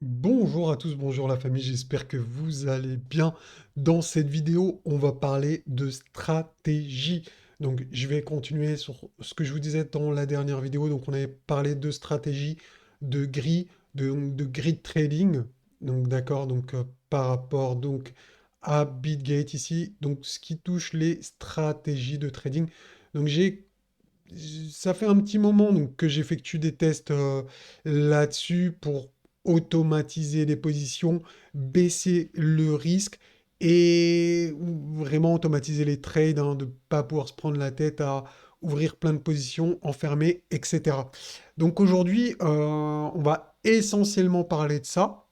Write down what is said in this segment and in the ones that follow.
Bonjour à tous, bonjour la famille, j'espère que vous allez bien. Dans cette vidéo, on va parler de stratégie. Donc, je vais continuer sur ce que je vous disais dans la dernière vidéo. Donc, on avait parlé de stratégie, de grille, de grid trading. Donc, d'accord, donc par rapport donc à BitGate ici. Donc, ce qui touche les stratégies de trading. Donc, ça fait un petit moment donc, que j'effectue des tests là-dessus pour automatiser les positions, baisser le risque et vraiment automatiser les trades, hein, de ne pas pouvoir se prendre la tête à ouvrir plein de positions, enfermer, etc. Donc aujourd'hui, on va essentiellement parler de ça.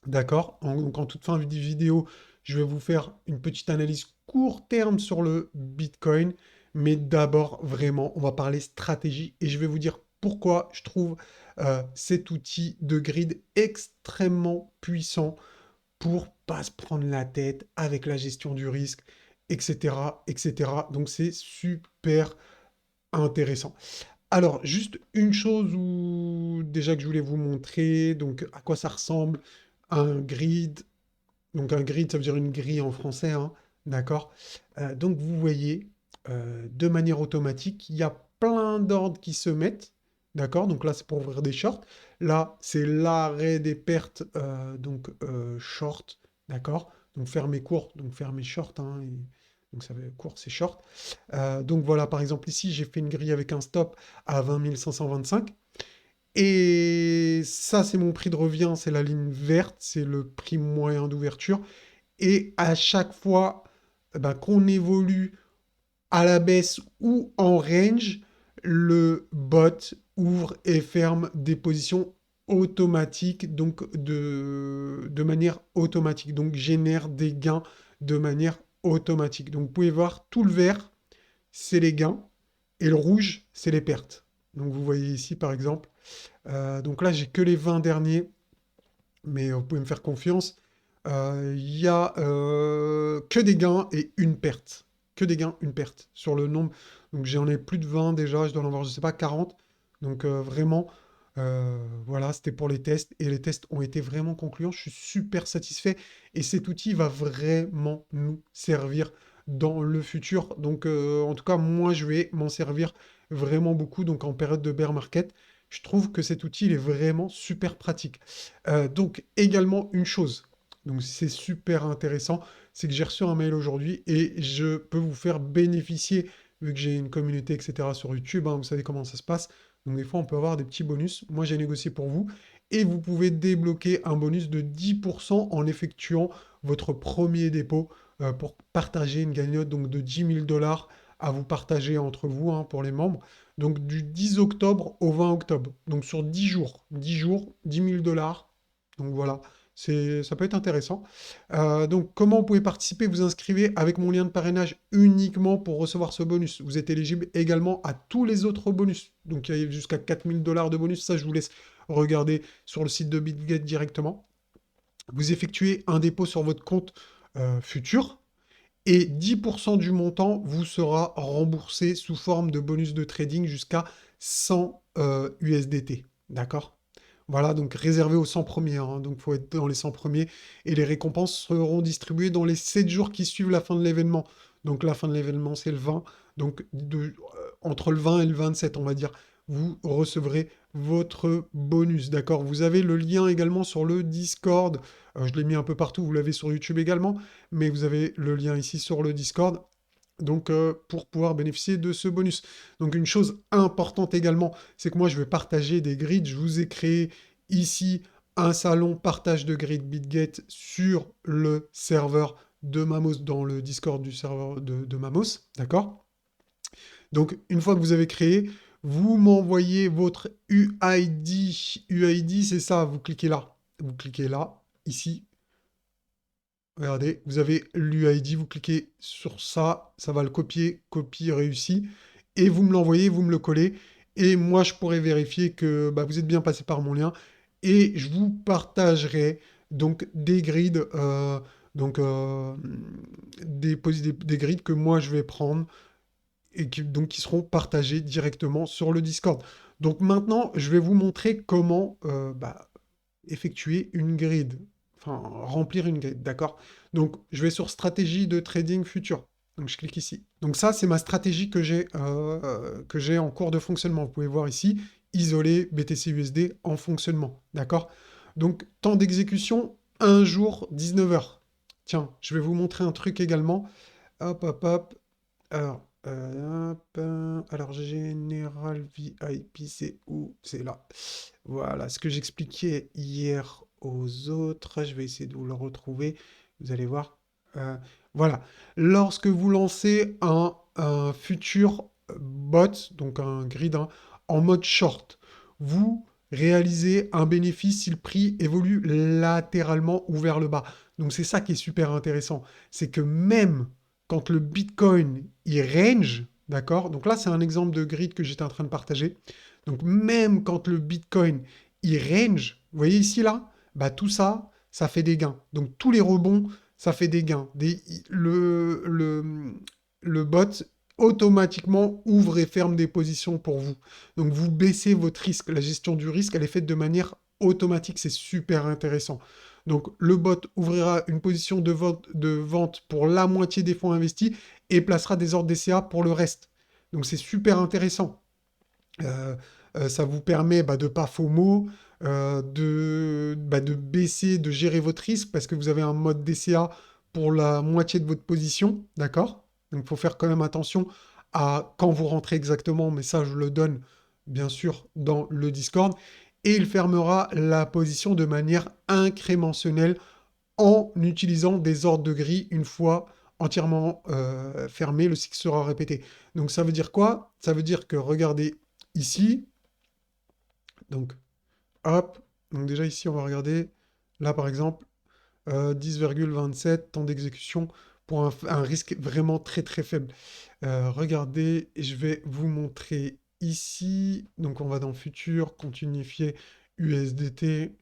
D'accord? Donc en toute fin de vidéo, je vais vous faire une petite analyse court terme sur le Bitcoin. Mais d'abord, vraiment, on va parler stratégie et je vais vous dire pourquoi je trouve cet outil de grid extrêmement puissant pour pas se prendre la tête avec la gestion du risque, etc., etc. Donc c'est super intéressant. Alors, juste une chose déjà que je voulais vous montrer, donc à quoi ça ressemble un grid. Donc un grid, ça veut dire une grille en français, hein, d'accord? Donc vous voyez, de manière automatique, il y a plein d'ordres qui se mettent, d'accord? Donc là, c'est pour ouvrir des shorts. Là, c'est l'arrêt des pertes, donc short, d'accord? Donc faire mes courts, donc faire mes shorts, hein, donc ça veut court, c'est short. Donc voilà, par exemple, ici, j'ai fait une grille avec un stop à 20 525. Et ça, c'est mon prix de revient, c'est la ligne verte, c'est le prix moyen d'ouverture. Et à chaque fois qu'on évolue à la baisse ou en range, le bot ouvre et ferme des positions automatiques, donc de manière automatique, donc génère des gains de manière automatique. Donc vous pouvez voir tout le vert, c'est les gains, et le rouge, c'est les pertes. Donc vous voyez ici par exemple, donc là j'ai que les 20 derniers, mais vous pouvez me faire confiance. Il y a que des gains et une perte. Que des gains, une perte sur le nombre. Donc j'en ai plus de 20 déjà, je dois en avoir, je sais pas, 40. Donc vraiment, voilà, c'était pour les tests. Et les tests ont été vraiment concluants. Je suis super satisfait. Et cet outil va vraiment nous servir dans le futur. Donc en tout cas, moi, je vais m'en servir vraiment beaucoup. Donc en période de bear market, je trouve que cet outil il est vraiment super pratique. Donc également une chose, donc c'est super intéressant, c'est que j'ai reçu un mail aujourd'hui et je peux vous faire bénéficier, vu que j'ai une communauté, etc. sur YouTube, hein, vous savez comment ça se passe. Donc des fois on peut avoir des petits bonus. Moi j'ai négocié pour vous et vous pouvez débloquer un bonus de 10% en effectuant votre premier dépôt pour partager une cagnotte donc de 10 000 $ à vous partager entre vous, hein, pour les membres. Donc du 10 octobre au 20 octobre. Donc sur 10 jours, 10 000 $. Donc voilà, ça peut être intéressant. Donc comment vous pouvez participer? Vous inscrivez avec mon lien de parrainage uniquement pour recevoir ce bonus. Vous êtes éligible également à tous les autres bonus. Donc il y a jusqu'à 4 000 $ de bonus. Ça, je vous laisse regarder sur le site de BitGet directement. Vous effectuez un dépôt sur votre compte futur et 10% du montant vous sera remboursé sous forme de bonus de trading jusqu'à 100 USDT. D'accord? Voilà, donc réservé aux 100 premiers, hein, donc il faut être dans les 100 premiers. Et les récompenses seront distribuées dans les 7 jours qui suivent la fin de l'événement. Donc la fin de l'événement, c'est le 20. Donc entre le 20 et le 27, on va dire, vous recevrez votre bonus. D'accord? Vous avez le lien également sur le Discord. Je l'ai mis un peu partout, vous l'avez sur YouTube également, mais vous avez le lien ici sur le Discord. Donc, pour pouvoir bénéficier de ce bonus. Donc, une chose importante également, c'est que moi, je vais partager des grids. Je vous ai créé ici un salon partage de grids BitGet sur le serveur de Mamos, dans le Discord du serveur de Mamos. D'accord? Donc, une fois que vous avez créé, vous m'envoyez votre UID. UID, c'est ça, vous cliquez là. Vous cliquez là, ici. Regardez, vous avez l'UID, vous cliquez sur ça, ça va le copier, copie réussi, et vous me l'envoyez, vous me le collez, et moi je pourrai vérifier que vous êtes bien passé par mon lien, et je vous partagerai donc des grids, donc des grids que moi je vais prendre, et qui seront partagés directement sur le Discord. Donc maintenant, je vais vous montrer comment effectuer une grid. Enfin, remplir une grid, d'accord? Donc, je vais sur stratégie de trading futur. Donc, je clique ici. Donc, ça, c'est ma stratégie que j'ai en cours de fonctionnement. Vous pouvez voir ici, isoler BTC-USD en fonctionnement, d'accord? Donc, temps d'exécution, 1 jour, 19 heures. Tiens, je vais vous montrer un truc également. Hop, hop, hop. Alors, Général VIP, c'est où? C'est là. Voilà, ce que j'expliquais hier aux autres, je vais essayer de vous le retrouver. Vous allez voir. Euh, voilà. Lorsque vous lancez un futur bot, donc un grid hein, en mode short, vous réalisez un bénéfice si le prix évolue latéralement ou vers le bas. Donc c'est ça qui est super intéressant. C'est que même quand le Bitcoin il range, d'accord? Donc là, c'est un exemple de grid que j'étais en train de partager. Donc même quand le Bitcoin il range, vous voyez ici là, bah tout ça, ça fait des gains. Donc tous les rebonds, ça fait des gains. Le bot automatiquement ouvre et ferme des positions pour vous. Donc vous baissez votre risque. La gestion du risque, elle est faite de manière automatique. C'est super intéressant. Donc le bot ouvrira une position de vente pour la moitié des fonds investis et placera des ordres DCA pour le reste. Donc c'est super intéressant. Euh, Ça vous permet de pas FOMO, de baisser, de gérer votre risque parce que vous avez un mode DCA pour la moitié de votre position, d'accord? Donc il faut faire quand même attention à quand vous rentrez exactement, mais ça je le donne bien sûr dans le Discord. Et il fermera la position de manière incrémentionnelle en utilisant des ordres de gris une fois entièrement fermé, le cycle sera répété. Donc ça veut dire quoi? Ça veut dire que regardez ici, donc hop, donc déjà ici on va regarder, là par exemple, 10,27 temps d'exécution pour un risque vraiment très très faible. Regardez, et je vais vous montrer ici, donc on va dans futur, continuifier USDT,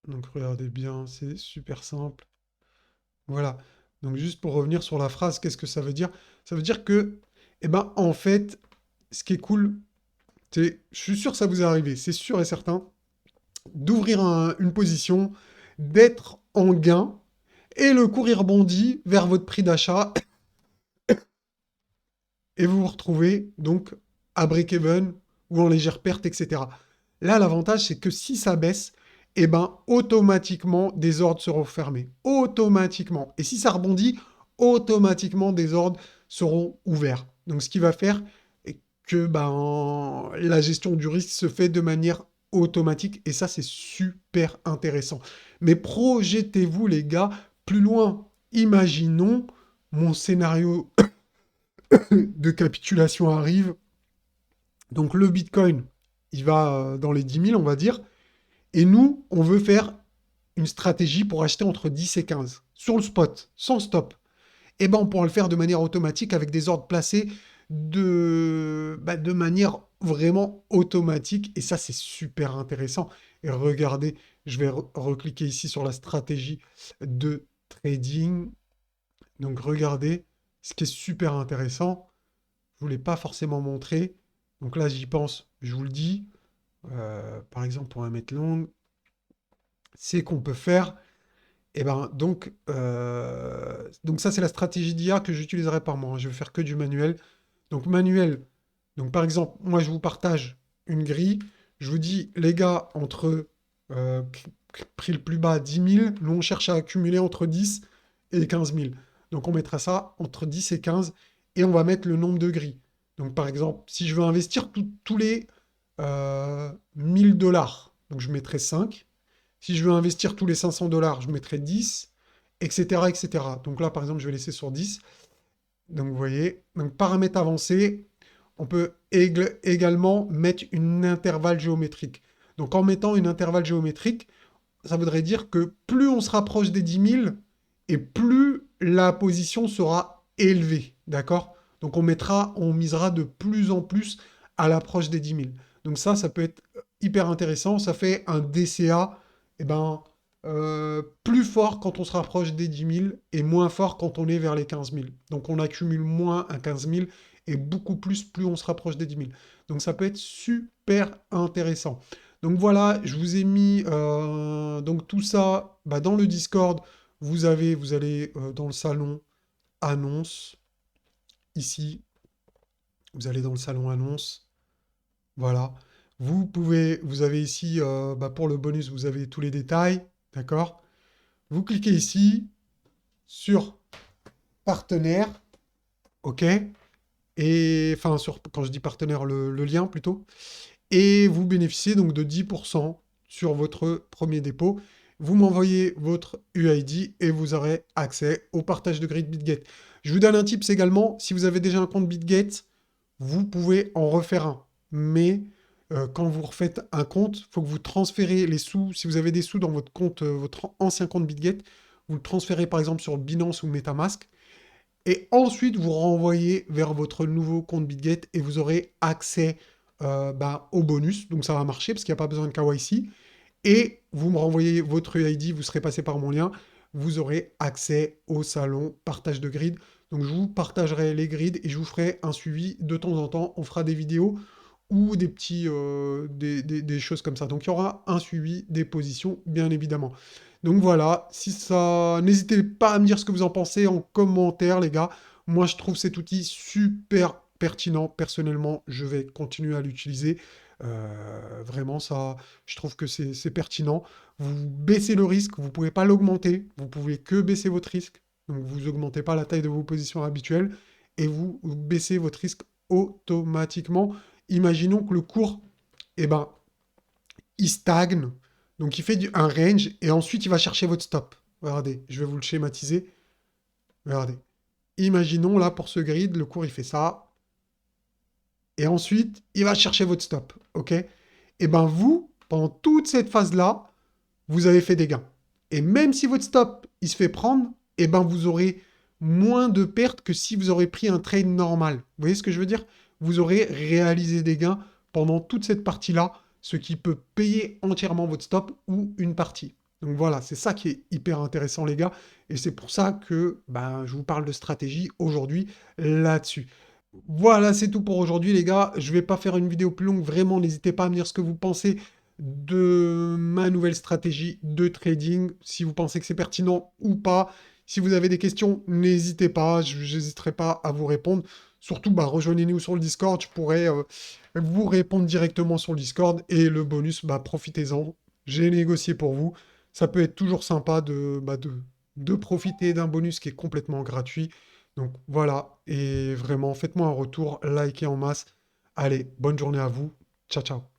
donc regardez bien, c'est super simple. Voilà. Donc juste pour revenir sur la phrase, qu'est-ce que ça veut dire? Ça veut dire que, eh ben, en fait, ce qui est cool, c'est, je suis sûr que ça vous est arrivé, c'est sûr et certain, d'ouvrir une position, d'être en gain, et le cours il rebondit vers votre prix d'achat, et vous vous retrouvez donc à break-even ou en légère perte, etc. Là, l'avantage, c'est que si ça baisse, eh ben, automatiquement, des ordres seront fermés. Automatiquement. Et si ça rebondit, automatiquement, des ordres seront ouverts. Donc, ce qui va faire que la gestion du risque se fait de manière automatique. Et ça, c'est super intéressant. Mais projetez-vous, les gars, plus loin. Imaginons mon scénario de capitulation arrive. Donc, le Bitcoin, il va dans les 10 000, on va dire. Et nous, on veut faire une stratégie pour acheter entre 10 et 15 sur le spot, sans stop. Eh ben, on pourra le faire de manière automatique avec des ordres placés de manière vraiment automatique. Et ça, c'est super intéressant. Et regardez, je vais recliquer ici sur la stratégie de trading. Donc, regardez, ce qui est super intéressant, je ne vous l'ai pas forcément montré. Donc là, j'y pense, je vous le dis. Par exemple, pour un mètre long, c'est qu'on peut faire. Et ben donc ça c'est la stratégie d'IA que j'utiliserai par mois. Je vais faire que du manuel. Donc manuel. Donc par exemple, moi je vous partage une grille. Je vous dis les gars entre euh, prix le plus bas 10 000, nous on cherche à accumuler entre 10 et 15 000. Donc on mettra ça entre 10 et 15 et on va mettre le nombre de grilles. Donc par exemple, si je veux investir tous les 1000 dollars, donc je mettrai 5. Si je veux investir tous les 500 dollars, je mettrai 10, etc., etc. Donc là, par exemple, je vais laisser sur 10. Donc vous voyez, donc paramètres avancés, on peut également mettre une intervalle géométrique. Donc en mettant une intervalle géométrique, ça voudrait dire que plus on se rapproche des 10 000 et plus la position sera élevée. D'accord? Donc on misera de plus en plus à l'approche des 10 000. Donc ça peut être hyper intéressant. Ça fait un DCA plus fort quand on se rapproche des 10 000 et moins fort quand on est vers les 15 000. Donc on accumule moins à 15 000 et beaucoup plus on se rapproche des 10 000. Donc ça peut être super intéressant. Donc voilà, je vous ai mis donc tout ça bah, dans le Discord. Vous allez dans le salon annonce, ici. Vous allez dans le salon annonce. Voilà. Vous avez ici, bah, pour le bonus, vous avez tous les détails. D'accord? Vous cliquez ici sur partenaire. OK? Et enfin, quand je dis partenaire, le lien plutôt. Et vous bénéficiez donc de 10% sur votre premier dépôt. Vous m'envoyez votre UID et vous aurez accès au partage de grid BitGet. Je vous donne un tips également, si vous avez déjà un compte BitGet, vous pouvez en refaire un. Mais quand vous refaites un compte, il faut que vous transférez les sous. Si vous avez des sous dans votre compte, votre ancien compte BitGet, vous le transférez par exemple sur Binance ou MetaMask. Et ensuite, vous renvoyez vers votre nouveau compte BitGet et vous aurez accès bah, au bonus. Donc ça va marcher parce qu'il n'y a pas besoin de KYC. Et vous me renvoyez votre UID, vous serez passé par mon lien. Vous aurez accès au salon partage de grid. Donc je vous partagerai les grids et je vous ferai un suivi de temps en temps. On fera des vidéos ou des petits, des choses comme ça. Donc il y aura un suivi des positions, bien évidemment. Donc voilà, si ça, n'hésitez pas à me dire ce que vous en pensez en commentaire, les gars. Moi, je trouve cet outil super pertinent. Personnellement, je vais continuer à l'utiliser. Vraiment, ça, je trouve que c'est pertinent. Vous baissez le risque, vous ne pouvez pas l'augmenter. Vous pouvez que baisser votre risque. Donc, vous augmentez pas la taille de vos positions habituelles et vous baissez votre risque automatiquement. Imaginons que le cours, eh ben, il stagne, donc il fait un range, et ensuite il va chercher votre stop. Regardez, je vais vous le schématiser. Regardez. Imaginons là pour ce grid, le cours il fait ça, et ensuite il va chercher votre stop. Ok? Et ben vous, pendant toute cette phase-là, vous avez fait des gains. Et même si votre stop il se fait prendre, et ben vous aurez moins de pertes que si vous aurez pris un trade normal. Vous voyez ce que je veux dire? Vous aurez réalisé des gains pendant toute cette partie-là, ce qui peut payer entièrement votre stop ou une partie. Donc voilà, c'est ça qui est hyper intéressant les gars, et c'est pour ça que ben, je vous parle de stratégie aujourd'hui là-dessus. Voilà, c'est tout pour aujourd'hui les gars. Je vais pas faire une vidéo plus longue, vraiment, n'hésitez pas à me dire ce que vous pensez de ma nouvelle stratégie de trading, si vous pensez que c'est pertinent ou pas. Si vous avez des questions, n'hésitez pas, je n'hésiterai pas à vous répondre. Surtout, bah, rejoignez-nous sur le Discord, je pourrais vous répondre directement sur le Discord. Et le bonus, bah, profitez-en, j'ai négocié pour vous. Ça peut être toujours sympa de profiter d'un bonus qui est complètement gratuit. Donc voilà, et vraiment, faites-moi un retour, likez en masse. Allez, bonne journée à vous. Ciao, ciao.